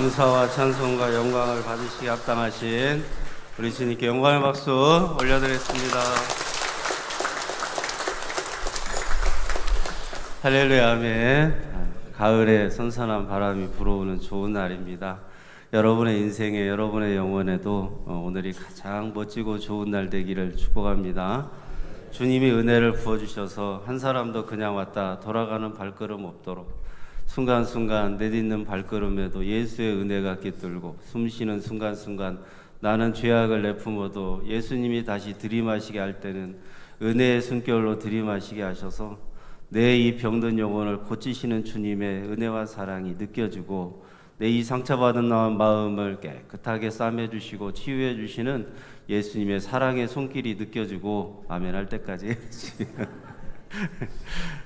감사와 찬송과 영광을 받으시기 합당하신 우리 주님께 영광의 박수 올려드렸습니다. 할렐루야, 아멘. 가을에 선선한 바람이 불어오는 좋은 날입니다. 여러분의 인생에, 여러분의 영혼에도 오늘이 가장 멋지고 좋은 날 되기를 축복합니다. 주님이 은혜를 부어주셔서 한 사람도 그냥 왔다 돌아가는 발걸음 없도록 순간순간 내딛는 발걸음에도 예수의 은혜가 깃들고 숨쉬는 순간순간 나는 죄악을 내품어도 예수님이 다시 들이마시게 할 때는 은혜의 숨결로 들이마시게 하셔서 내 이 병든 영혼을 고치시는 주님의 은혜와 사랑이 느껴지고 내 이 상처받은 마음을 깨끗하게 싸매주시고 치유해주시는 예수님의 사랑의 손길이 느껴지고 아멘 할 때까지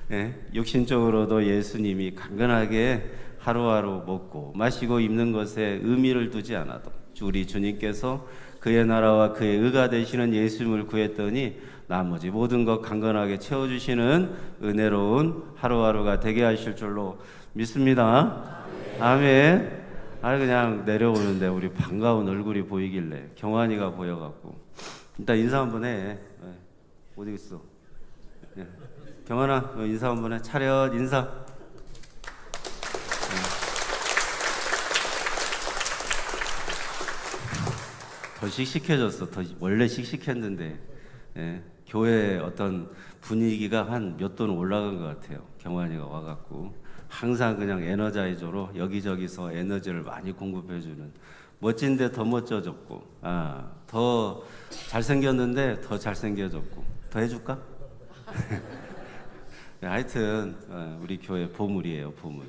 네, 육신적으로도 예수님이 강건하게 하루하루 먹고 마시고 입는 것에 의미를 두지 않아도 우리 주님께서 그의 나라와 그의 의가 되시는 예수님을 구했더니 나머지 모든 것 강건하게 채워주시는 은혜로운 하루하루가 되게 하실 줄로 믿습니다. 아멘. 그냥 내려오는데 우리 반가운 얼굴이 보이길래 경환이가 보여갖고 일단 인사 한번 해. 어디 있어? 네. 경환아, 인사 한번 해. 차렷 인사. 더 씩씩해졌어. 원래 씩씩했는데 교회 어떤 분위기가 한 몇 돈 올라간 것 같아요. 경환이가 와갖고 항상 그냥 에너자이저로 여기저기서 에너지를 많이 공급해주는 멋진데 더 멋져졌고 더 잘생겼는데 더 잘생겨졌고 더 해줄까? 하여튼 우리 교회 보물이에요. 보물.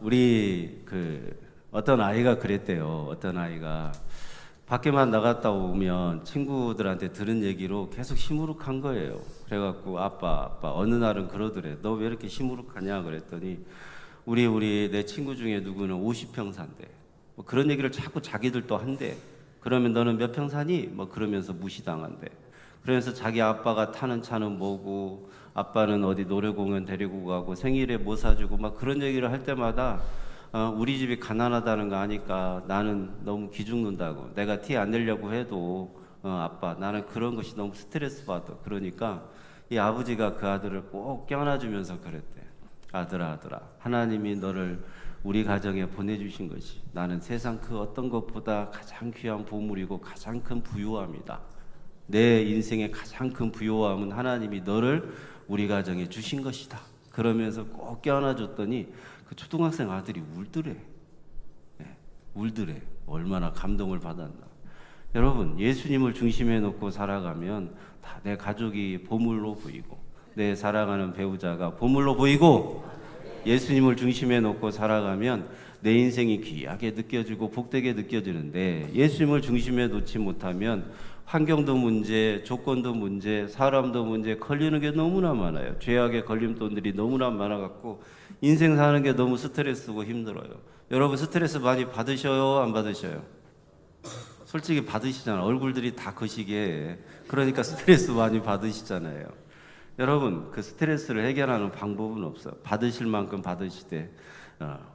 우리 어떤 아이가 그랬대요. 어떤 아이가 밖에만 나갔다 오면 친구들한테 들은 얘기로 계속 시무룩한 거예요. 그래갖고 아빠 어느 날은 그러더래. 너 왜 이렇게 시무룩하냐 그랬더니 우리 내 친구 중에 누구는 50평 산대. 뭐 그런 얘기를 자꾸 자기들도 한대. 그러면 너는 몇 평 사니? 뭐 그러면서 무시당한대. 그러면서 자기 아빠가 타는 차는 뭐고 아빠는 어디 노래공연 데리고 가고 생일에 뭐 사주고 막 그런 얘기를 할 때마다 우리 집이 가난하다는 거 아니까 나는 너무 기죽는다고. 내가 티 안 내려고 해도 아빠 나는 그런 것이 너무 스트레스 받아. 그러니까 이 아버지가 그 아들을 꼭 껴안아주면서 그랬대. 아들아 하나님이 너를 우리 가정에 보내주신 것이 나는 세상 그 어떤 것보다 가장 귀한 보물이고 가장 큰 부요함이다. 내 인생의 가장 큰 부요함은 하나님이 너를 우리 가정에 주신 것이다. 그러면서 꼭 껴안아줬더니 그 초등학생 아들이 울더래. 울더래. 얼마나 감동을 받았나. 여러분, 예수님을 중심에 놓고 살아가면 다 내 가족이 보물로 보이고 내 사랑하는 배우자가 보물로 보이고 예수님을 중심에 놓고 살아가면 내 인생이 귀하게 느껴지고 복되게 느껴지는데 예수님을 중심에 놓지 못하면 환경도 문제, 조건도 문제, 사람도 문제, 걸리는 게 너무나 많아요. 죄악의 걸림돌들이 너무나 많아갖고 인생 사는 게 너무 스트레스고 힘들어요. 여러분 스트레스 많이 받으셔요? 안 받으셔요? 솔직히 받으시잖아요. 얼굴들이 다 거시기에. 그러니까 스트레스 많이 받으시잖아요. 여러분 그 스트레스를 해결하는 방법은 없어요. 받으실 만큼 받으시되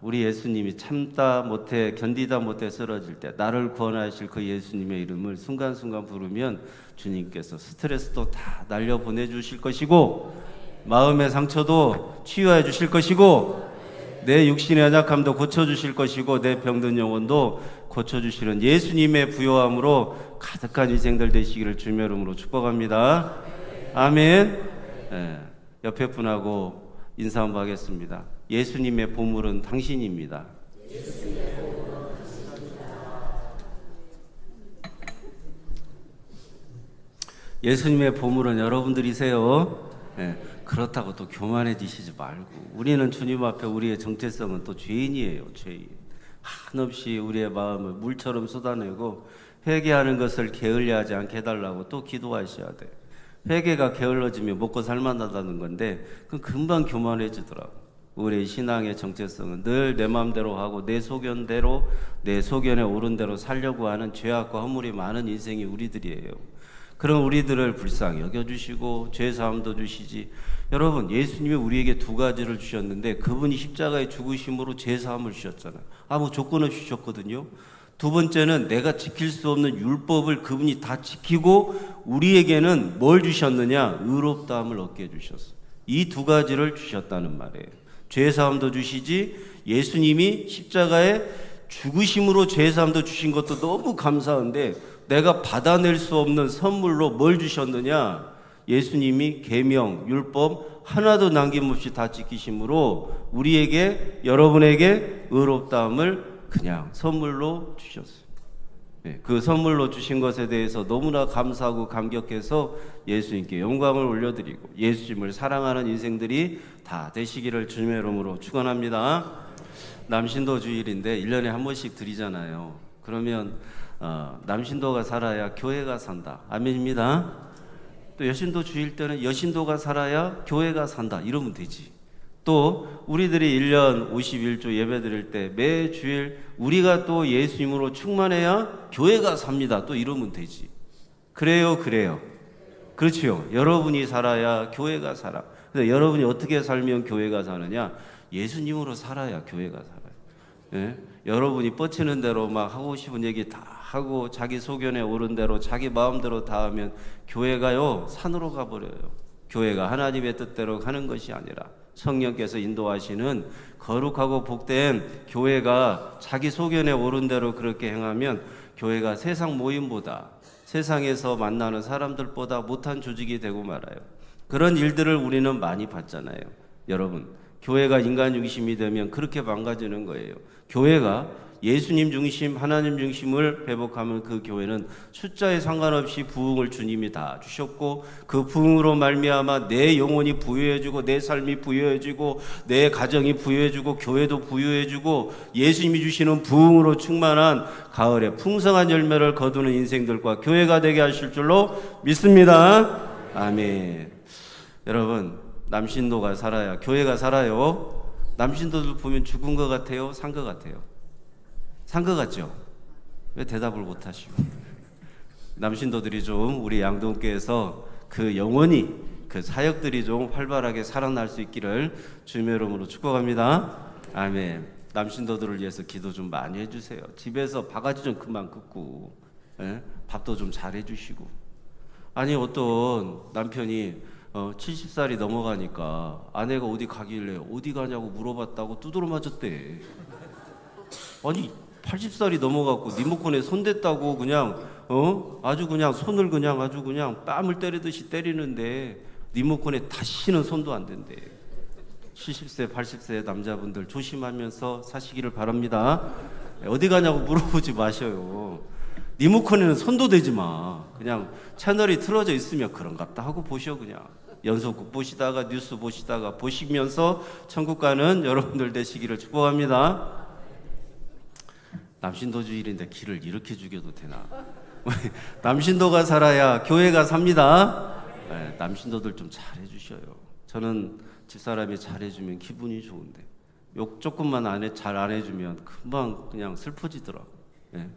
우리 예수님이 참다 못해 견디다 못해 쓰러질 때 나를 구원하실 그 예수님의 이름을 순간순간 부르면 주님께서 스트레스도 다 날려보내주실 것이고 마음의 상처도 치유해 주실 것이고 내 육신의 연약함도 고쳐주실 것이고 내 병든 영혼도 고쳐주시는 예수님의 부요함으로 가득한 인생들 되시기를 주님의 이름으로 축복합니다. 아멘. 옆에 분하고 인사 한번 하겠습니다. 예수님의 보물은 당신입니다. 예수님의 보물은 여러분들이세요. 그렇다고 또 교만해지시지 말고 우리는 주님 앞에 우리의 정체성은 또 죄인이에요. 죄인. 한없이 우리의 마음을 물처럼 쏟아내고 회개하는 것을 게을리하지 않게 해달라고 또 기도하셔야 돼. 회개가 게을러지면 먹고 살만하다는 건데 그건 금방 교만해지더라고. 우리의 신앙의 정체성은 늘 내 마음대로 하고 내 소견대로 내 소견에 오른 대로 살려고 하는 죄악과 허물이 많은 인생이 우리들이에요. 그런 우리들을 불쌍히 여겨주시고 죄사함도 주시지. 여러분, 예수님이 우리에게 두 가지를 주셨는데 그분이 십자가의 죽으심으로 죄사함을 주셨잖아요. 아무 조건 없이 주셨거든요. 두 번째는 내가 지킬 수 없는 율법을 그분이 다 지키고 우리에게는 뭘 주셨느냐? 의롭다함을 얻게 해주셨어요. 이 두 가지를 주셨다는 말이에요. 죄사함도 주시지, 예수님이 십자가에 죽으심으로 죄사함도 주신 것도 너무 감사한데 내가 받아낼 수 없는 선물로 뭘 주셨느냐? 예수님이 계명, 율법 하나도 남김없이 다 지키심으로 우리에게, 여러분에게 의롭다함을 그냥 선물로 주셨어요. 그 선물로 주신 것에 대해서 너무나 감사하고 감격해서 예수님께 영광을 올려드리고 예수님을 사랑하는 인생들이 다 되시기를 주님의 이름으로 축원합니다. 남신도 주일인데 1년에 한 번씩 드리잖아요. 그러면 남신도가 살아야 교회가 산다. 아멘입니다. 또 여신도 주일 때는 여신도가 살아야 교회가 산다. 이러면 되지. 또 우리들이 1년 51조 예배 드릴 때 매 주일 우리가 또 예수님으로 충만해야 교회가 삽니다. 또 이러면 되지. 그래요. 그렇죠. 여러분이 살아야 교회가 살아. 그래서 여러분이 어떻게 살면 교회가 사느냐? 예수님으로 살아야 교회가 살아요. 예? 여러분이 뻗치는 대로 막 하고 싶은 얘기 다 하고 자기 소견에 오른 대로 자기 마음대로 다 하면 교회가요 산으로 가버려요. 교회가 하나님의 뜻대로 가는 것이 아니라 성령께서 인도하시는 거룩하고 복된 교회가 자기 소견에 오른 대로 그렇게 행하면 교회가 세상 모임보다, 세상에서 만나는 사람들보다 못한 조직이 되고 말아요. 그런 일들을 우리는 많이 봤잖아요. 여러분, 교회가 인간 중심이 되면 그렇게 망가지는 거예요. 교회가 예수님 중심, 하나님 중심을 회복하면 그 교회는 숫자에 상관없이 부흥을 주님이 다 주셨고 그 부흥으로 말미암아 내 영혼이 부유해지고 내 삶이 부유해지고 내 가정이 부유해지고 교회도 부유해지고 예수님이 주시는 부흥으로 충만한 가을에 풍성한 열매를 거두는 인생들과 교회가 되게 하실 줄로 믿습니다. 아멘. 여러분, 남신도가 살아야 교회가 살아요. 남신도들 보면 죽은 것 같아요? 산 것 같아요? 산 것 같죠? 왜 대답을 못 하시고? 남신도들이 좀 우리 양동교에서 그 영원히 그 사역들이 좀 활발하게 살아날 수 있기를 주님의 이름으로 축복합니다. 아멘. 남신도들을 위해서 기도 좀 많이 해주세요. 집에서 바가지 좀 그만 긋고, 밥도 좀 잘 해주시고. 아니 어떤 남편이 70살이 넘어가니까 아내가 어디 가길래 어디 가냐고 물어봤다고 두드러 맞았대. 아니 80살이 넘어갔고 리모컨에 손 댔다고 그냥 아주 그냥 손을 그냥 아주 그냥 뺨을 때리듯이 때리는데 리모컨에 다시는 손도 안 댄대. 70세 80세 남자분들 조심하면서 사시기를 바랍니다. 어디 가냐고 물어보지 마셔요. 리모컨에는 손도 대지 마. 그냥 채널이 틀어져 있으면 그런갑다 하고 보셔. 그냥 연속극 보시다가 뉴스 보시다가 보시면서 천국 가는 여러분들 되시기를 축복합니다. 남신도 주일인데 길을 이렇게 죽여도 되나? 남신도가 살아야 교회가 삽니다. 네, 남신도들 좀 잘해주셔요. 저는 집사람이 잘해주면 기분이 좋은데 욕 조금만 잘 안 해주면 금방 그냥 슬퍼지더라고. 네.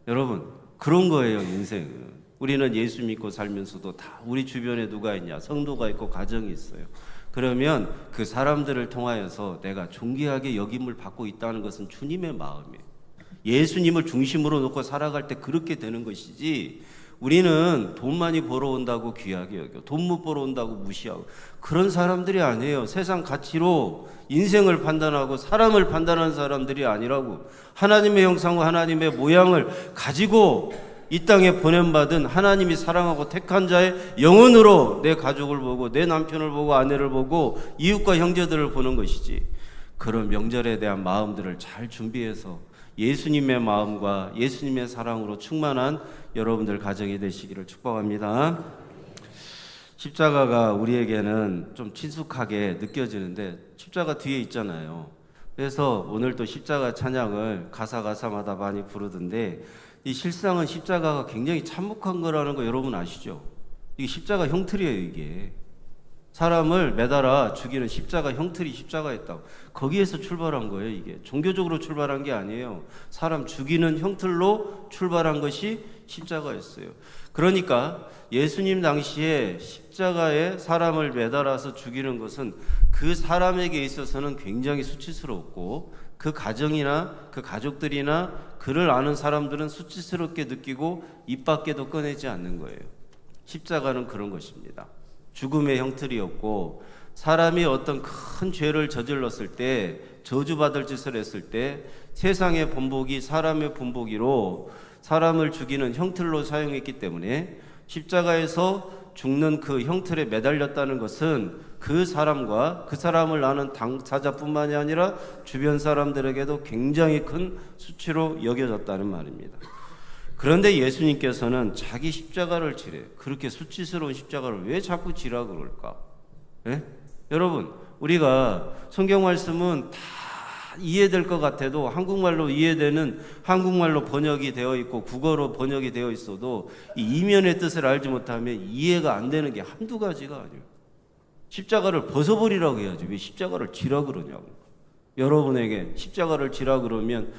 여러분, 그런 거예요, 인생은. 우리는 예수 믿고 살면서도 다 우리 주변에 누가 있냐? 성도가 있고 가정이 있어요. 그러면 그 사람들을 통하여서 내가 존귀하게 여김을 받고 있다는 것은 주님의 마음이에요. 예수님을 중심으로 놓고 살아갈 때 그렇게 되는 것이지, 우리는 돈 많이 벌어온다고 귀하게 여겨, 돈 못 벌어온다고 무시하고, 그런 사람들이 아니에요. 세상 가치로 인생을 판단하고 사람을 판단하는 사람들이 아니라고. 하나님의 형상과 하나님의 모양을 가지고 이 땅에 보냄받은 하나님이 사랑하고 택한 자의 영혼으로 내 가족을 보고 내 남편을 보고 아내를 보고 이웃과 형제들을 보는 것이지, 그런 명절에 대한 마음들을 잘 준비해서 예수님의 마음과 예수님의 사랑으로 충만한 여러분들 가정이 되시기를 축복합니다. 십자가가 우리에게는 좀 친숙하게 느껴지는데 십자가 뒤에 있잖아요. 그래서 오늘 또 십자가 찬양을 가사마다 많이 부르던데, 이 실상은 십자가가 굉장히 참혹한 거라는 거 여러분 아시죠? 이게 십자가 형틀이에요, 이게. 사람을 매달아 죽이는 십자가 형틀이 십자가였다고. 거기에서 출발한 거예요. 이게 종교적으로 출발한 게 아니에요. 사람 죽이는 형틀로 출발한 것이 십자가였어요. 그러니까 예수님 당시에 십자가에 사람을 매달아서 죽이는 것은 그 사람에게 있어서는 굉장히 수치스러웠고, 그 가정이나 그 가족들이나 그를 아는 사람들은 수치스럽게 느끼고 입 밖에도 꺼내지 않는 거예요. 십자가는 그런 것입니다. 죽음의 형틀이었고, 사람이 어떤 큰 죄를 저질렀을 때, 저주받을 짓을 했을 때 세상의 본보기, 사람의 본보기로 사람을 죽이는 형틀로 사용했기 때문에 십자가에서 죽는 그 형틀에 매달렸다는 것은 그 사람과 그 사람을 아는 당사자뿐만이 아니라 주변 사람들에게도 굉장히 큰 수치로 여겨졌다는 말입니다. 그런데 예수님께서는 자기 십자가를 지래. 그렇게 수치스러운 십자가를 왜 자꾸 지라 그럴까? 예? 여러분, 우리가 성경 말씀은 다 이해될 것 같아도 한국말로 이해되는, 한국말로 번역이 되어 있고 국어로 번역이 되어 있어도 이 이면의 뜻을 알지 못하면 이해가 안 되는 게 한두 가지가 아니에요. 십자가를 벗어버리라고 해야지 왜 십자가를 지라 그러냐고. 여러분에게 십자가를 지라 그러면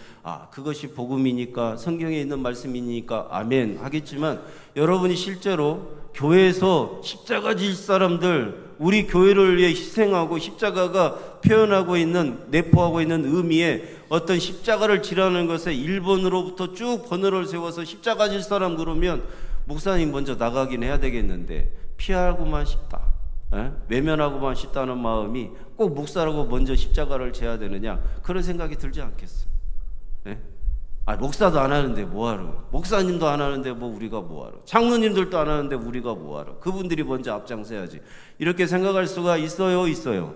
그것이 복음이니까, 성경에 있는 말씀이니까 아멘 하겠지만, 여러분이 실제로 교회에서 십자가 질 사람들, 우리 교회를 위해 희생하고 십자가가 표현하고 있는, 내포하고 있는 의미에 어떤 십자가를 지라는 것에 일본으로부터 쭉 번호를 세워서 십자가 질 사람 그러면 목사님 먼저 나가긴 해야 되겠는데 피하고만 싶다, 외면하고만 싶다는 마음이 꼭 목사라고 먼저 십자가를 져야 되느냐, 그런 생각이 들지 않겠어요? 목사도 안 하는데 뭐하러, 목사님도 안 하는데 뭐 우리가 뭐하러, 장로님들도 안 하는데 우리가 뭐하러, 그분들이 먼저 앞장서야지, 이렇게 생각할 수가 있어요? 있어요?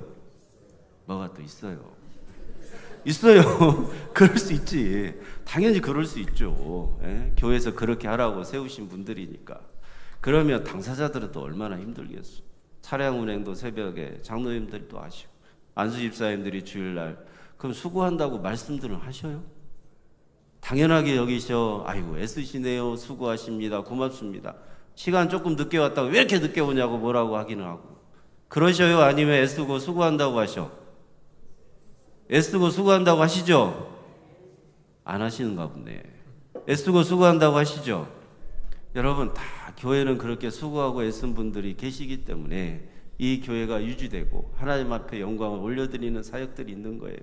뭐가 또 있어요? 있어요. 그럴 수 있지. 당연히 그럴 수 있죠. 교회에서 그렇게 하라고 세우신 분들이니까. 그러면 당사자들은 또 얼마나 힘들겠어. 차량 운행도 새벽에 장로님들이 또 하시고, 안수 집사님들이 주일날 그럼 수고한다고 말씀들을 하셔요? 당연하게 여기셔. 아이고 애쓰시네요, 수고하십니다, 고맙습니다. 시간 조금 늦게 왔다고 왜 이렇게 늦게 오냐고 뭐라고 하기는 하고 그러셔요? 아니면 애쓰고 수고한다고 하셔? 애쓰고 수고한다고 하시죠? 안 하시는가 보네. 애쓰고 수고한다고 하시죠? 여러분, 다 교회는 그렇게 수고하고 애쓴 분들이 계시기 때문에 이 교회가 유지되고 하나님 앞에 영광을 올려드리는 사역들이 있는 거예요.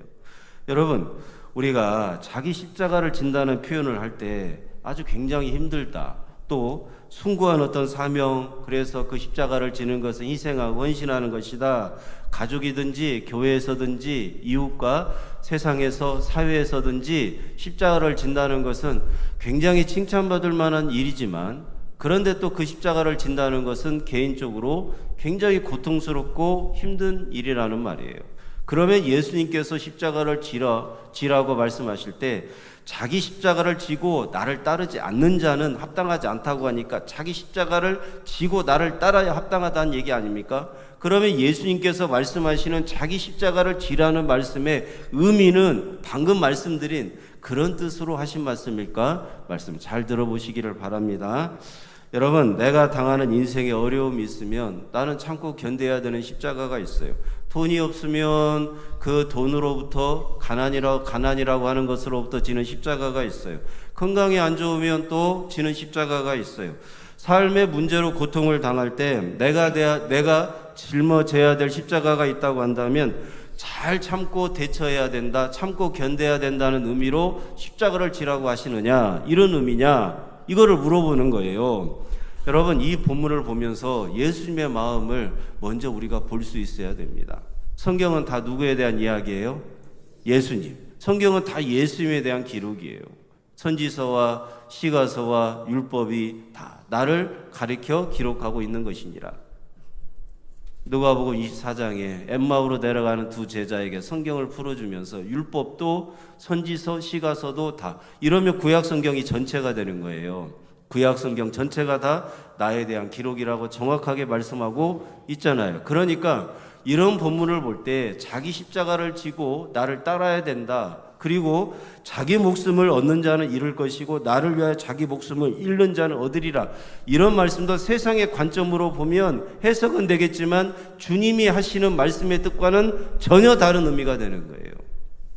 여러분, 우리가 자기 십자가를 진다는 표현을 할 때 아주 굉장히 힘들다, 또 숭고한 어떤 사명, 그래서 그 십자가를 지는 것은 희생하고 헌신하는 것이다, 가족이든지 교회에서든지 이웃과 세상에서 사회에서든지 십자가를 진다는 것은 굉장히 칭찬받을 만한 일이지만, 그런데 또 그 십자가를 진다는 것은 개인적으로 굉장히 고통스럽고 힘든 일이라는 말이에요. 그러면 예수님께서 십자가를 지라고 말씀하실 때 자기 십자가를 지고 나를 따르지 않는 자는 합당하지 않다고 하니까 자기 십자가를 지고 나를 따라야 합당하다는 얘기 아닙니까? 그러면 예수님께서 말씀하시는 자기 십자가를 지라는 말씀의 의미는 방금 말씀드린 그런 뜻으로 하신 말씀일까? 말씀 잘 들어보시기를 바랍니다. 여러분, 내가 당하는 인생의 어려움이 있으면 나는 참고 견뎌야 되는 십자가가 있어요. 돈이 없으면 그 돈으로부터 가난이라고 하는 것으로부터 지는 십자가가 있어요. 건강이 안 좋으면 또 지는 십자가가 있어요. 삶의 문제로 고통을 당할 때 내가 짊어져야 될 십자가가 있다고 한다면 잘 참고 대처해야 된다, 참고 견뎌야 된다는 의미로 십자가를 지라고 하시느냐, 이런 의미냐, 이거를 물어보는 거예요. 여러분, 이 본문을 보면서 예수님의 마음을 먼저 우리가 볼 수 있어야 됩니다. 성경은 다 누구에 대한 이야기예요? 예수님. 성경은 다 예수님에 대한 기록이에요. 선지서와 시가서와 율법이 다 나를 가리켜 기록하고 있는 것이니라. 누가복음 24장에 엠마오로 내려가는 두 제자에게 성경을 풀어주면서 율법도 선지서, 시가서도 다, 이러면 구약 성경이 전체가 되는 거예요. 구약 성경 전체가 다 나에 대한 기록이라고 정확하게 말씀하고 있잖아요. 그러니까 이런 본문을 볼 때 자기 십자가를 지고 나를 따라야 된다, 그리고 자기 목숨을 얻는 자는 잃을 것이고 나를 위하여 자기 목숨을 잃는 자는 얻으리라. 이런 말씀도 세상의 관점으로 보면 해석은 되겠지만 주님이 하시는 말씀의 뜻과는 전혀 다른 의미가 되는 거예요.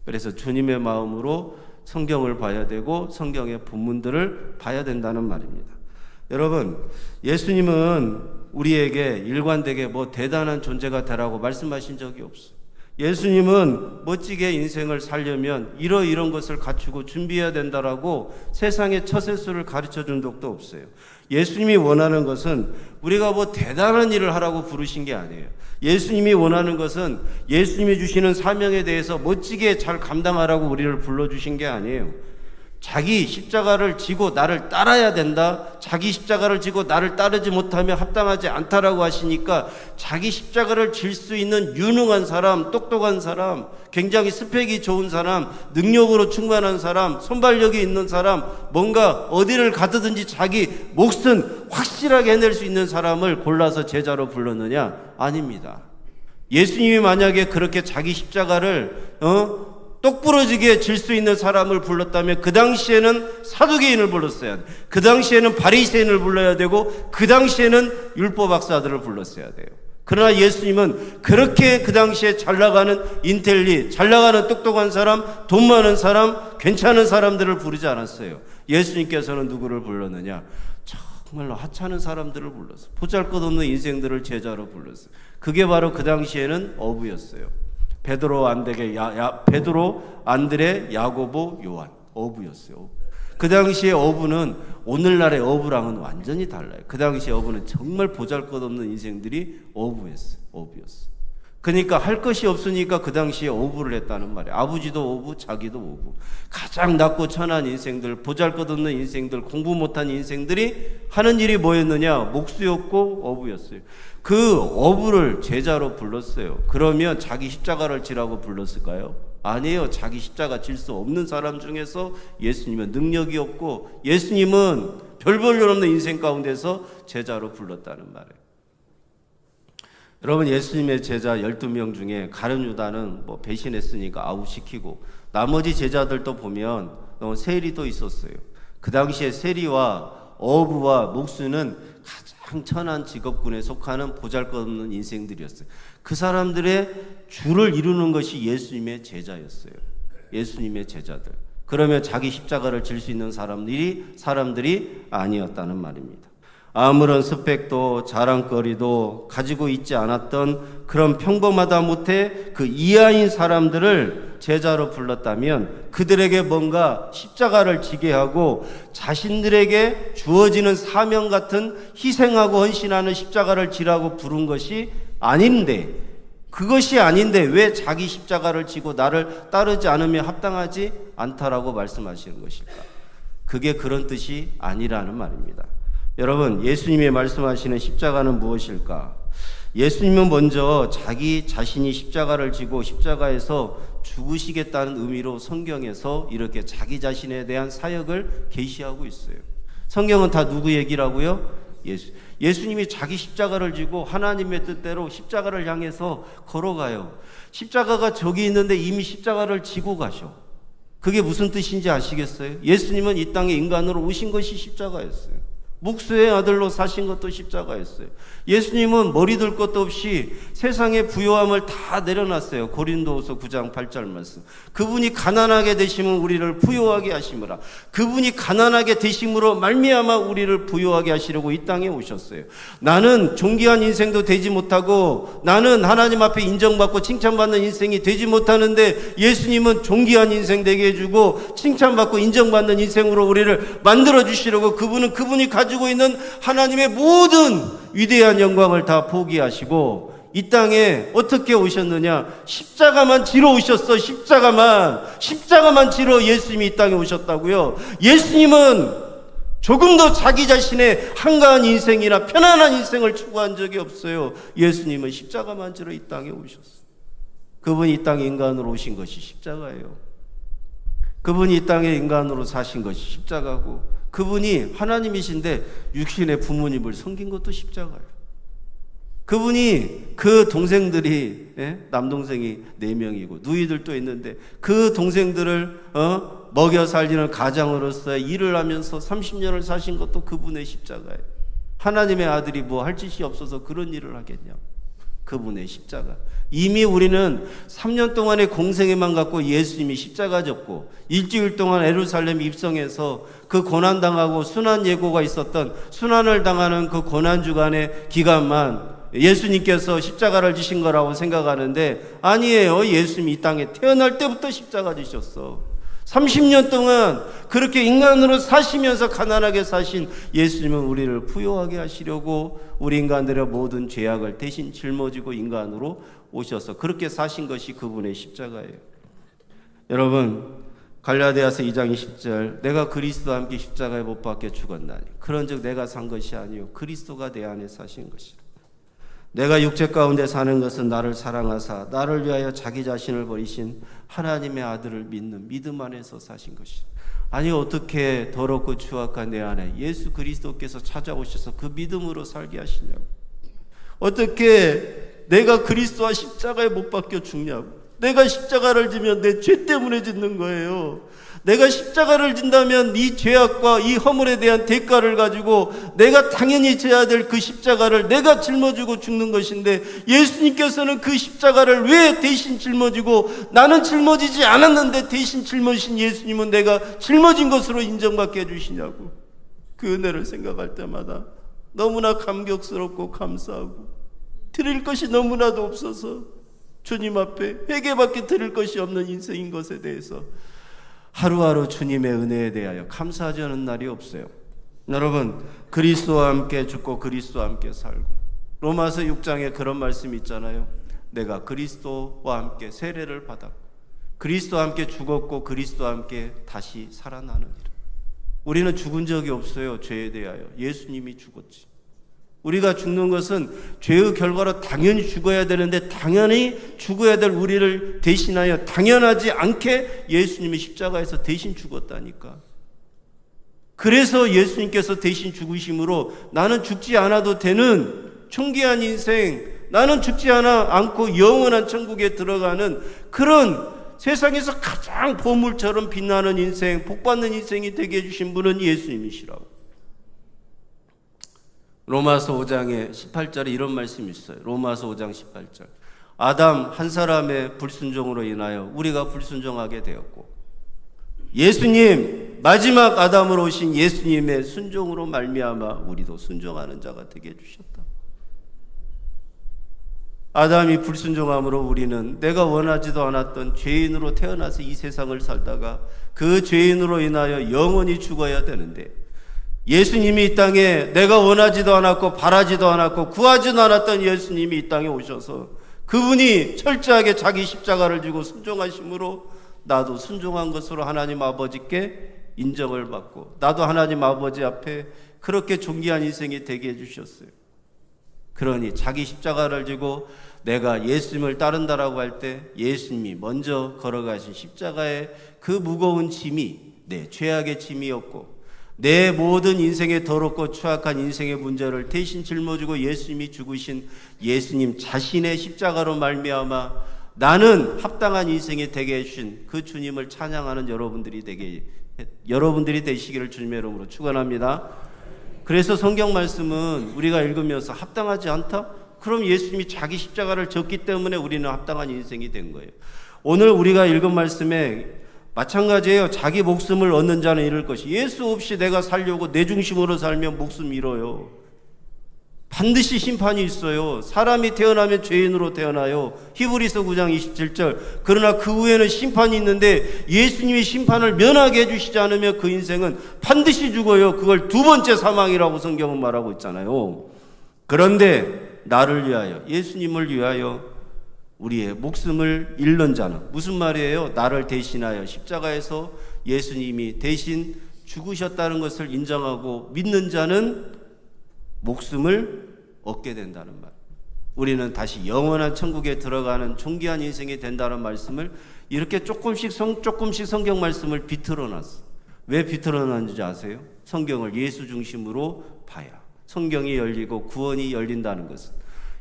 그래서 주님의 마음으로 성경을 봐야 되고 성경의 본문들을 봐야 된다는 말입니다. 여러분, 예수님은 우리에게 일관되게 뭐 대단한 존재가 되라고 말씀하신 적이 없어요. 예수님은 멋지게 인생을 살려면 이런 것을 갖추고 준비해야 된다라고 세상의 처세술을 가르쳐 준 적도 없어요. 예수님이 원하는 것은 우리가 뭐 대단한 일을 하라고 부르신 게 아니에요. 예수님이 원하는 것은 예수님이 주시는 사명에 대해서 멋지게 잘 감당하라고 우리를 불러주신 게 아니에요. 자기 십자가를 지고 나를 따라야 된다. 자기 십자가를 지고 나를 따르지 못하면 합당하지 않다라고 하시니까 자기 십자가를 질 수 있는 유능한 사람, 똑똑한 사람, 굉장히 스펙이 좋은 사람, 능력으로 충만한 사람, 손발력이 있는 사람, 뭔가 어디를 가든지 자기 몫은 확실하게 해낼 수 있는 사람을 골라서 제자로 불렀느냐? 아닙니다. 예수님이 만약에 그렇게 자기 십자가를 똑부러지게 질 수 있는 사람을 불렀다면 그 당시에는 사두개인을 불렀어야 돼. 그 당시에는 바리새인을 불러야 되고 그 당시에는 율법 박사들을 불렀어야 돼요. 그러나 예수님은 그렇게 그 당시에 잘 나가는 잘 나가는 똑똑한 사람, 돈 많은 사람, 괜찮은 사람들을 부르지 않았어요. 예수님께서는 누구를 불렀느냐? 정말로 하찮은 사람들을 불렀어요. 보잘것없는 인생들을 제자로 불렀어요. 그게 바로 그 당시에는 어부였어요. 베드로, 안드레, 야고보, 요한, 어부였어요. 그 당시에 어부는 오늘날의 어부랑은 완전히 달라요. 그 당시에 어부는 정말 보잘것없는 인생들이 어부였어요. 그러니까 할 것이 없으니까 그 당시에 어부를 했다는 말이에요. 아버지도 어부, 자기도 어부. 가장 낮고 천한 인생들, 보잘것없는 인생들, 공부 못한 인생들이 하는 일이 뭐였느냐? 목수였고 어부였어요. 그 어부를 제자로 불렀어요. 그러면 자기 십자가를 지라고 불렀을까요? 아니에요. 자기 십자가 질 수 없는 사람 중에서 예수님은 능력이 없고 예수님은 별 볼 일 없는 인생 가운데서 제자로 불렀다는 말이에요. 여러분, 예수님의 제자 12명 중에 가룟 유다는 뭐 배신했으니까 아웃시키고 나머지 제자들도 보면 세리도 있었어요. 그 당시에 세리와 어부와 목수는 가장 천한 직업군에 속하는 보잘것없는 인생들이었어요. 그 사람들의 주를 이루는 것이 예수님의 제자였어요. 예수님의 제자들. 그러면 자기 십자가를 질 수 있는 사람들이 아니었다는 말입니다. 아무런 스펙도 자랑거리도 가지고 있지 않았던 그런 평범하다 못해 그 이하인 사람들을 제자로 불렀다면 그들에게 뭔가 십자가를 지게 하고 자신들에게 주어지는 사명 같은 희생하고 헌신하는 십자가를 지라고 부른 것이 아닌데, 그것이 아닌데 왜 자기 십자가를 지고 나를 따르지 않으면 합당하지 않다라고 말씀하시는 것일까? 그게 그런 뜻이 아니라는 말입니다. 여러분, 예수님이 말씀하시는 십자가는 무엇일까? 예수님은 먼저 자기 자신이 십자가를 지고 십자가에서 죽으시겠다는 의미로 성경에서 이렇게 자기 자신에 대한 사역을 계시하고 있어요. 성경은 다 누구 얘기라고요? 예수님이 자기 십자가를 지고 하나님의 뜻대로 십자가를 향해서 걸어가요. 십자가가 저기 있는데 이미 십자가를 지고 가셔. 그게 무슨 뜻인지 아시겠어요? 예수님은 이 땅에 인간으로 오신 것이 십자가였어요. 목수의 아들로 사신 것도 십자가였어요. 예수님은 머리 들 것도 없이 세상의 부요함을 다 내려놨어요. 고린도후서 9장 8절 말씀. 그분이 가난하게 되심은 우리를 부요하게 하심이라. 그분이 가난하게 되심으로 말미암아 우리를 부요하게 하시려고 이 땅에 오셨어요. 나는 존귀한 인생도 되지 못하고 나는 하나님 앞에 인정받고 칭찬받는 인생이 되지 못하는데 예수님은 존귀한 인생 되게 해주고 칭찬받고 인정받는 인생으로 우리를 만들어주시려고 그분이 가지고 있는 하나님의 모든 위대한 영광을 다 포기하시고 이 땅에 어떻게 오셨느냐? 십자가만 지러 오셨어. 십자가만 지러 예수님이 이 땅에 오셨다고요. 예수님은 조금 더 자기 자신의 한가한 인생이나 편안한 인생을 추구한 적이 없어요. 예수님은 십자가만 지러 이 땅에 오셨어요. 그분이 이 땅에 인간으로 오신 것이 십자가예요. 그분이 이 땅에 인간으로 사신 것이 십자가고 그분이 하나님이신데 육신의 부모님을 섬긴 것도 십자가예요. 그분이 그 동생들이 남동생이 4명이고 누이들도 있는데 그 동생들을 먹여 살리는 가장으로서 일을 하면서 30년을 사신 것도 그분의 십자가예요. 하나님의 아들이 뭐 할 짓이 없어서 그런 일을 하겠냐. 그분의 십자가. 이미 우리는 3년 동안의 공생애만 갖고 예수님이 십자가 졌고 일주일 동안 예루살렘 입성해서 그 고난당하고 순환 예고가 있었던 순환을 당하는 그 고난주간의 기간만 예수님께서 십자가를 지신 거라고 생각하는데 아니에요. 예수님이 이 땅에 태어날 때부터 십자가 지셨어. 30년 동안 그렇게 인간으로 사시면서 가난하게 사신 예수님은 우리를 부유하게 하시려고 우리 인간들의 모든 죄악을 대신 짊어지고 인간으로 오셔서 그렇게 사신 것이 그분의 십자가예요. 여러분, 갈라디아서 2장 20절 내가 그리스도와 함께 십자가에 못 박혀 죽었나니 그런즉 내가 산 것이 아니요 그리스도가 내 안에 사신 것이라. 내가 육체 가운데 사는 것은 나를 사랑하사 나를 위하여 자기 자신을 버리신 하나님의 아들을 믿는 믿음 안에서 사신 것이라. 아니 어떻게 더럽고 추악한 내 안에 예수 그리스도께서 찾아오셔서 그 믿음으로 살게 하시냐고. 어떻게 내가 그리스도와 십자가에 못 박혀 죽냐고. 내가 십자가를 지면 내 죄 때문에 짓는 거예요. 내가 십자가를 진다면 이 죄악과 이 허물에 대한 대가를 가지고 내가 당연히 져야 될 그 십자가를 내가 짊어지고 죽는 것인데 예수님께서는 그 십자가를 왜 대신 짊어지고 나는 짊어지지 않았는데 대신 짊어진 예수님은 내가 짊어진 것으로 인정받게 해주시냐고. 그 은혜를 생각할 때마다 너무나 감격스럽고 감사하고 드릴 것이 너무나도 없어서 주님 앞에 회개밖에 드릴 것이 없는 인생인 것에 대해서 하루하루 주님의 은혜에 대하여 감사하지 않은 날이 없어요. 여러분, 그리스도와 함께 죽고 그리스도와 함께 살고 로마서 6장에 그런 말씀이 있잖아요. 내가 그리스도와 함께 세례를 받았고 그리스도와 함께 죽었고 그리스도와 함께 다시 살아나느니라. 우리는 죽은 적이 없어요. 죄에 대하여. 예수님이 죽었지. 우리가 죽는 것은 죄의 결과로 당연히 죽어야 되는데 당연히 죽어야 될 우리를 대신하여 당연하지 않게 예수님이 십자가에서 대신 죽었다니까. 그래서 예수님께서 대신 죽으심으로 나는 죽지 않아도 되는 존귀한 인생, 나는 죽지 않고 영원한 천국에 들어가는 그런 세상에서 가장 보물처럼 빛나는 인생, 복받는 인생이 되게 해주신 분은 예수님이시라고. 로마서 5장에 18절에 이런 말씀이 있어요. 로마서 5장 18절. 아담 한 사람의 불순종으로 인하여 우리가 불순종하게 되었고 예수님 마지막 아담으로 오신 예수님의 순종으로 말미암아 우리도 순종하는 자가 되게 해주셨다. 아담이 불순종함으로 우리는 내가 원하지도 않았던 죄인으로 태어나서 이 세상을 살다가 그 죄인으로 인하여 영원히 죽어야 되는데 예수님이 이 땅에 내가 원하지도 않았고 바라지도 않았고 구하지도 않았던 예수님이 이 땅에 오셔서 그분이 철저하게 자기 십자가를 지고 순종하심으로 나도 순종한 것으로 하나님 아버지께 인정을 받고 나도 하나님 아버지 앞에 그렇게 존귀한 인생이 되게 해주셨어요. 그러니 자기 십자가를 지고 내가 예수님을 따른다라고 할 때 예수님이 먼저 걸어가신 십자가의 그 무거운 짐이 내 죄악의 짐이었고 내 모든 인생의 더럽고 추악한 인생의 문제를 대신 짊어지고 예수님이 죽으신 예수님 자신의 십자가로 말미암아 나는 합당한 인생이 되게 해주신 그 주님을 찬양하는 여러분들이 되시기를 주님의 이름으로 축원합니다. 그래서 성경 말씀은 우리가 읽으면서 합당하지 않다? 그럼 예수님이 자기 십자가를 졌기 때문에 우리는 합당한 인생이 된 거예요. 오늘 우리가 읽은 말씀에 마찬가지예요. 자기 목숨을 얻는 자는 잃을 것이. 예수 없이 내가 살려고 내 중심으로 살면 목숨 잃어요. 반드시 심판이 있어요. 사람이 태어나면 죄인으로 태어나요. 히브리서 9장 27절. 그러나 그 후에는 심판이 있는데 예수님이 심판을 면하게 해주시지 않으면 그 인생은 반드시 죽어요. 그걸 두 번째 사망이라고 성경은 말하고 있잖아요. 그런데 나를 위하여, 예수님을 위하여 우리의 목숨을 잃는 자는 무슨 말이에요? 나를 대신하여 십자가에서 예수님이 대신 죽으셨다는 것을 인정하고 믿는 자는 목숨을 얻게 된다는 말. 우리는 다시 영원한 천국에 들어가는 존귀한 인생이 된다는 말씀을 이렇게 조금씩 성경 말씀을 비틀어 놨어. 왜 비틀어 놨는지 아세요? 성경을 예수 중심으로 봐야 성경이 열리고 구원이 열린다는 것은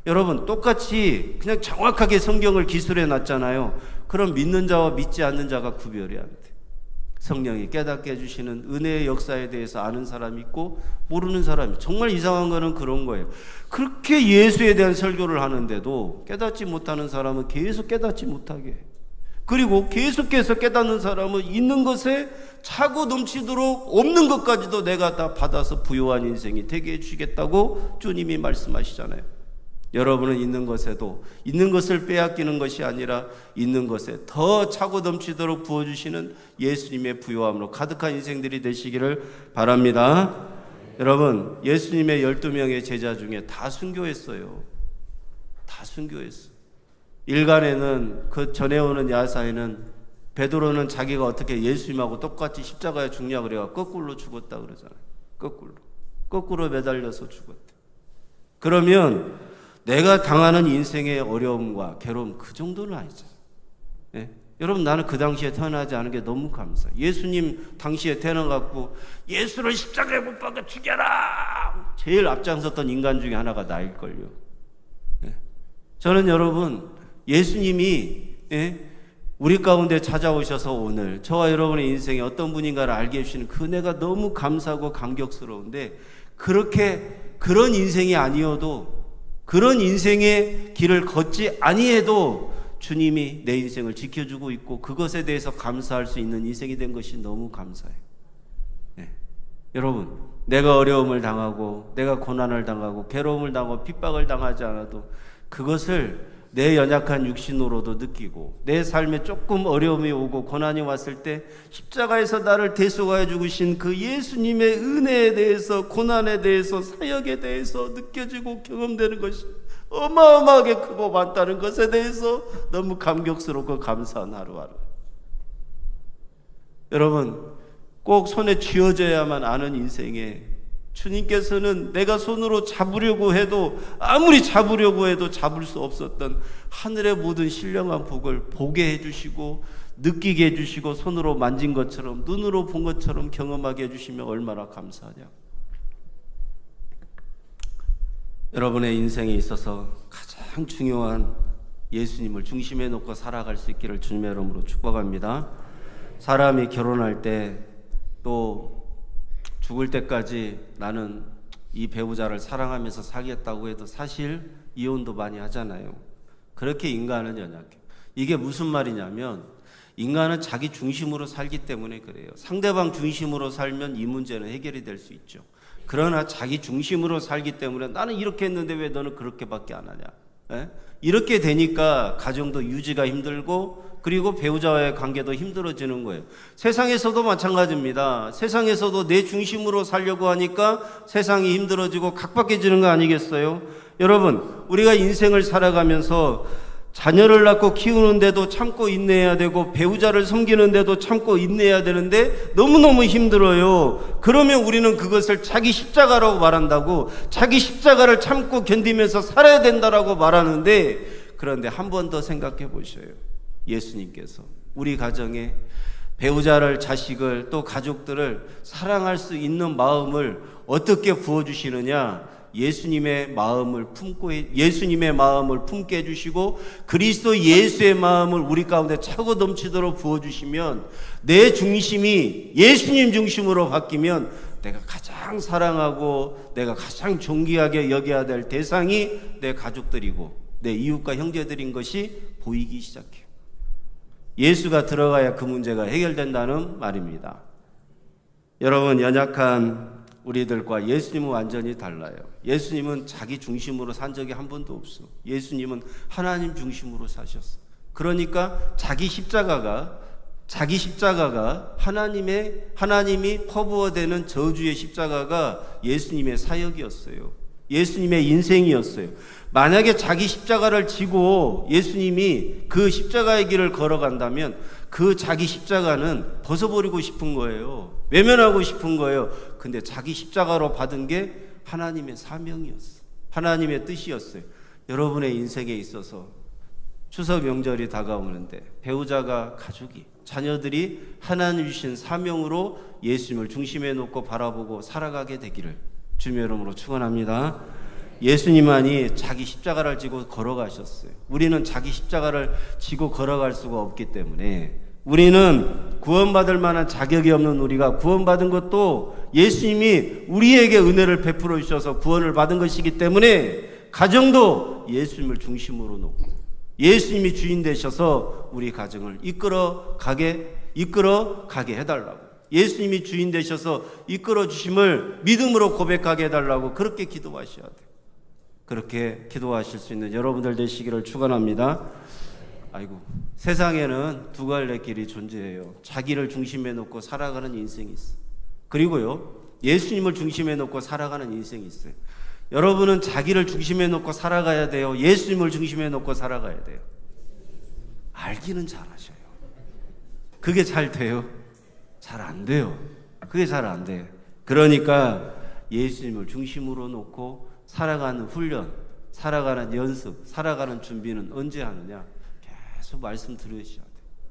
여러분 똑같이 그냥 정확하게 성경을 기술해 놨잖아요. 그럼 믿는 자와 믿지 않는 자가 구별이 안 돼. 성령이 깨닫게 해주시는 은혜의 역사에 대해서 아는 사람이 있고 모르는 사람이. 정말 이상한 거는 그런 거예요. 그렇게 예수에 대한 설교를 하는데도 깨닫지 못하는 사람은 계속 깨닫지 못하게 해요. 그리고 계속해서 깨닫는 사람은 있는 것에 차고 넘치도록 없는 것까지도 내가 다 받아서 부요한 인생이 되게 해주시겠다고 주님이 말씀하시잖아요. 여러분은 있는 것에도 있는 것을 빼앗기는 것이 아니라 있는 것에 더 차고 넘치도록 부어주시는 예수님의 부요함으로 가득한 인생들이 되시기를 바랍니다. 여러분, 예수님의 12명의 제자 중에 다 순교했어요. 다 순교했어요. 일간에는 그 전해오는 야사에는 베드로는 자기가 어떻게 예수님하고 똑같이 십자가에 죽냐고 그래가 거꾸로 죽었다 그러잖아요. 거꾸로 매달려서 죽었대. 그러면 내가 당하는 인생의 어려움과 괴로움 그 정도는 아니잖아요. 예? 여러분, 나는 그 당시에 태어나지 않은 게 너무 감사해요. 예수님 당시에 태어나갖고 예수를 십자가에 못 박아 죽여라! 제일 앞장섰던 인간 중에 하나가 나일걸요. 예? 저는 여러분, 예수님이 우리 가운데 찾아오셔서 오늘 저와 여러분의 인생에 어떤 분인가를 알게 해주시는 그 은혜가 너무 감사하고 감격스러운데, 그런 인생이 아니어도, 그런 인생의 길을 걷지 아니해도 주님이 내 인생을 지켜주고 있고 그것에 대해서 감사할 수 있는 인생이 된 것이 너무 감사해요. 네. 여러분, 내가 어려움을 당하고 내가 고난을 당하고 괴로움을 당하고 핍박을 당하지 않아도 그것을 내 연약한 육신으로도 느끼고 내 삶에 조금 어려움이 오고 고난이 왔을 때 십자가에서 나를 대속하여 죽으신 그 예수님의 은혜에 대해서, 고난에 대해서, 사역에 대해서 느껴지고 경험되는 것이 어마어마하게 크고 많다는 것에 대해서 너무 감격스럽고 감사한 하루하루. 여러분, 꼭 손에 쥐어져야만 아는 인생에 주님께서는 내가 손으로 잡으려고 해도, 아무리 잡으려고 해도 잡을 수 없었던 하늘의 모든 신령한 복을 보게 해주시고 느끼게 해주시고 손으로 만진 것처럼 눈으로 본 것처럼 경험하게 해주시면 얼마나 감사하냐. 여러분의 인생에 있어서 가장 중요한 예수님을 중심에 놓고 살아갈 수 있기를 주님의 이름으로 축복합니다. 사람이 결혼할 때 또 죽을 때까지 나는 이 배우자를 사랑하면서 살겠다고 해도 사실 이혼도 많이 하잖아요. 그렇게 인간은 연약해요. 이게 무슨 말이냐면 인간은 자기 중심으로 살기 때문에 그래요. 상대방 중심으로 살면 이 문제는 해결이 될 수 있죠. 그러나 자기 중심으로 살기 때문에 나는 이렇게 했는데 왜 너는 그렇게밖에 안 하냐. 에? 이렇게 되니까 가정도 유지가 힘들고 그리고 배우자와의 관계도 힘들어지는 거예요. 세상에서도 마찬가지입니다. 세상에서도 내 중심으로 살려고 하니까 세상이 힘들어지고 각박해지는 거 아니겠어요? 여러분, 우리가 인생을 살아가면서 자녀를 낳고 키우는데도 참고 인내해야 되고 배우자를 섬기는데도 참고 인내해야 되는데 너무너무 힘들어요. 그러면 우리는 그것을 자기 십자가라고 말한다고, 자기 십자가를 참고 견디면서 살아야 된다라고 말하는데, 그런데 한 번 더 생각해 보셔요. 예수님께서 우리 가정에 배우자를, 자식을, 또 가족들을 사랑할 수 있는 마음을 어떻게 부어주시느냐? 예수님의 마음을 품게 해주시고 그리스도 예수의 마음을 우리 가운데 차고 넘치도록 부어주시면 내 중심이 예수님 중심으로 바뀌면 내가 가장 사랑하고 내가 가장 존귀하게 여겨야 될 대상이 내 가족들이고 내 이웃과 형제들인 것이 보이기 시작해요. 예수가 들어가야 그 문제가 해결된다는 말입니다. 여러분, 연약한 우리들과 예수님은 완전히 달라요. 예수님은 자기 중심으로 산 적이 한 번도 없어. 예수님은 하나님 중심으로 사셨어. 그러니까 자기 십자가가 하나님이 퍼부어대는 저주의 십자가가 예수님의 사역이었어요. 예수님의 인생이었어요. 만약에 자기 십자가를 지고 예수님이 그 십자가의 길을 걸어간다면 그 자기 십자가는 벗어버리고 싶은 거예요. 외면하고 싶은 거예요. 근데 자기 십자가로 받은 게 하나님의 사명이었어. 하나님의 뜻이었어요. 여러분의 인생에 있어서 추석 명절이 다가오는데 배우자가, 가족이, 자녀들이 하나님 주신 사명으로 예수님을 중심에 놓고 바라보고 살아가게 되기를 주님의 이름으로 축원합니다. 예수님만이 자기 십자가를 지고 걸어가셨어요. 우리는 자기 십자가를 지고 걸어갈 수가 없기 때문에 우리는 구원받을 만한 자격이 없는 우리가 구원받은 것도 예수님이 우리에게 은혜를 베풀어 주셔서 구원을 받은 것이기 때문에 가정도 예수님을 중심으로 놓고 예수님이 주인 되셔서 우리 가정을 이끌어 가게 해달라고, 예수님이 주인 되셔서 이끌어 주심을 믿음으로 고백하게 해달라고 그렇게 기도하셔야 돼요. 그렇게 기도하실 수 있는 여러분들 되시기를 축원합니다. 세상에는 두 갈래 길이 존재해요. 자기를 중심에 놓고 살아가는 인생이 있어요. 그리고요, 예수님을 중심에 놓고 살아가는 인생이 있어요. 여러분은 자기를 중심에 놓고 살아가야 돼요? 예수님을 중심에 놓고 살아가야 돼요? 알기는 잘하셔요. 그게 잘 돼요? 잘 안 돼요. 그게 잘 안 돼요. 그러니까 예수님을 중심으로 놓고 살아가는 훈련, 살아가는 연습, 살아가는 준비는 언제 하느냐? 계속 말씀 들으셔야 돼요.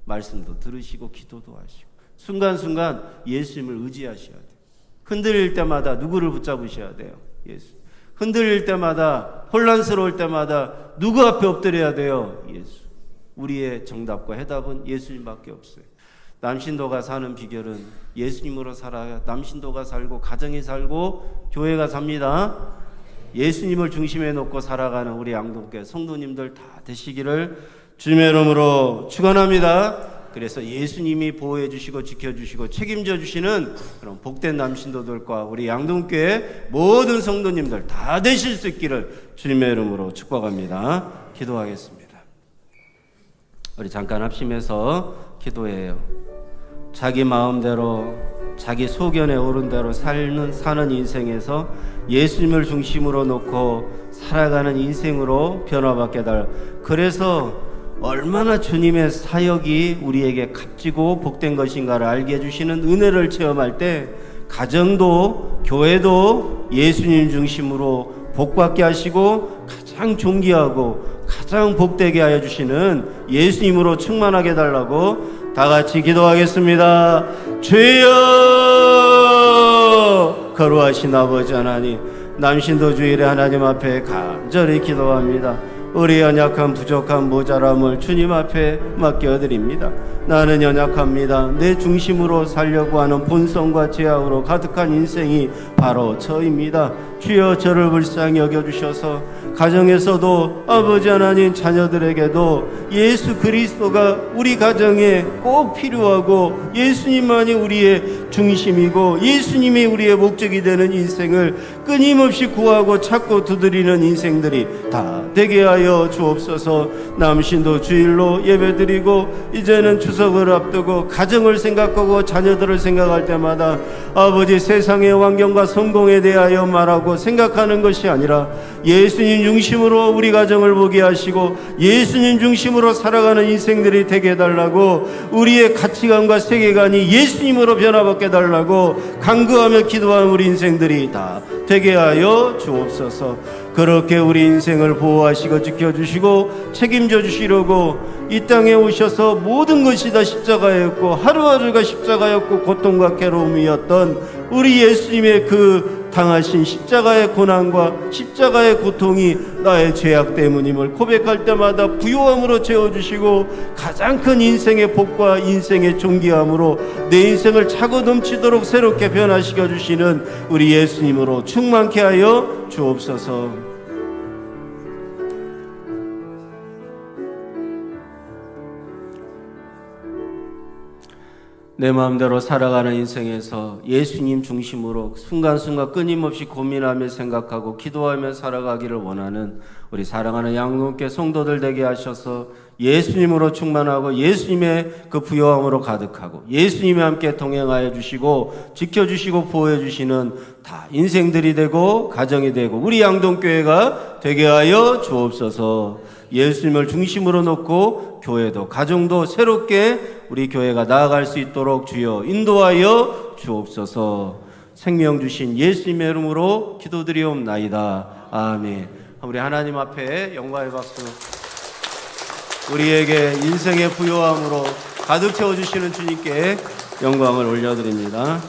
말씀도 들으시고 기도도 하시고 순간순간 예수님을 의지하셔야 돼요. 흔들릴 때마다 누구를 붙잡으셔야 돼요? 예수. 흔들릴 때마다, 혼란스러울 때마다 누구 앞에 엎드려야 돼요? 예수. 우리의 정답과 해답은 예수님밖에 없어요. 남신도가 사는 비결은 예수님으로 살아야 남신도가 살고 가정이 살고 교회가 삽니다. 예수님을 중심에 놓고 살아가는 우리 양동교회 성도님들 다 되시기를 주님의 이름으로 축원합니다. 그래서 예수님이 보호해 주시고 지켜주시고 책임져 주시는 그런 복된 남신도들과 우리 양동교회 모든 성도님들 다 되실 수 있기를 주님의 이름으로 축복합니다. 기도하겠습니다. 우리 잠깐 합심해서 기도해요. 자기 마음대로 자기 소견에 오른 대로 사는 인생에서 예수님을 중심으로 놓고 살아가는 인생으로 변화받게 달. 그래서 얼마나 주님의 사역이 우리에게 값지고 복된 것인가를 알게 해주시는 은혜를 체험할 때 가정도 교회도 예수님 중심으로 복받게 하시고 가장 존귀하고 가장 복되게 하여 주시는 예수님으로 충만하게 해달라고 다 같이 기도하겠습니다. 주여, 거룩하신 아버지 하나님, 남신도 주일에 하나님 앞에 간절히 기도합니다. 우리 연약한 부족한 모자람을 주님 앞에 맡겨드립니다. 나는 연약합니다. 내 중심으로 살려고 하는 본성과 죄악으로 가득한 인생이 바로 저입니다. 주여, 저를 불쌍히 여겨주셔서 가정에서도 아버지 하나님 자녀들에게도 예수 그리스도가 우리 가정에 꼭 필요하고 예수님만이 우리의 중심이고 예수님이 우리의 목적이 되는 인생을 끊임없이 구하고 찾고 두드리는 인생들이 다 되게 하여 주옵소서. 남신도 주일로 예배드리고 이제는 추석을 앞두고 가정을 생각하고 자녀들을 생각할 때마다 아버지 세상의 환경과 성공에 대하여 말하고 생각하는 것이 아니라 예수님 중심으로 우리 가정을 보게 하시고 예수님 중심으로 살아가는 인생들이 되게 해달라고, 우리의 가치관과 세계관이 예수님으로 변화받게 해달라고 간구하며 기도하는 우리 인생들이 다 되게 하여 주옵소서. 그렇게 우리 인생을 보호하시고 지켜주시고 책임져 주시려고 이 땅에 오셔서 모든 것이 다 십자가였고 하루하루가 십자가였고 고통과 괴로움이었던 우리 예수님의 그 당하신 십자가의 고난과 십자가의 고통이 나의 죄악 때문임을 고백할 때마다 부요함으로 채워주시고 가장 큰 인생의 복과 인생의 존귀함으로 내 인생을 차고 넘치도록 새롭게 변화시켜 주시는 우리 예수님으로 충만케 하여 주옵소서. 내 마음대로 살아가는 인생에서 예수님 중심으로 순간순간 끊임없이 고민하며 생각하고 기도하며 살아가기를 원하는 우리 사랑하는 양동교회 성도들 되게 하셔서 예수님으로 충만하고 예수님의 그 부요함으로 가득하고 예수님이 함께 동행하여 주시고 지켜주시고 보호해 주시는 다 인생들이 되고 가정이 되고 우리 양동교회가 되게 하여 주옵소서. 예수님을 중심으로 놓고 교회도 가정도 새롭게 우리 교회가 나아갈 수 있도록 주여 인도하여 주옵소서. 생명 주신 예수님의 이름으로 기도드리옵나이다. 아멘. 우리 하나님 앞에 영광의 박수. 우리에게 인생의 부요함으로 가득 채워주시는 주님께 영광을 올려드립니다.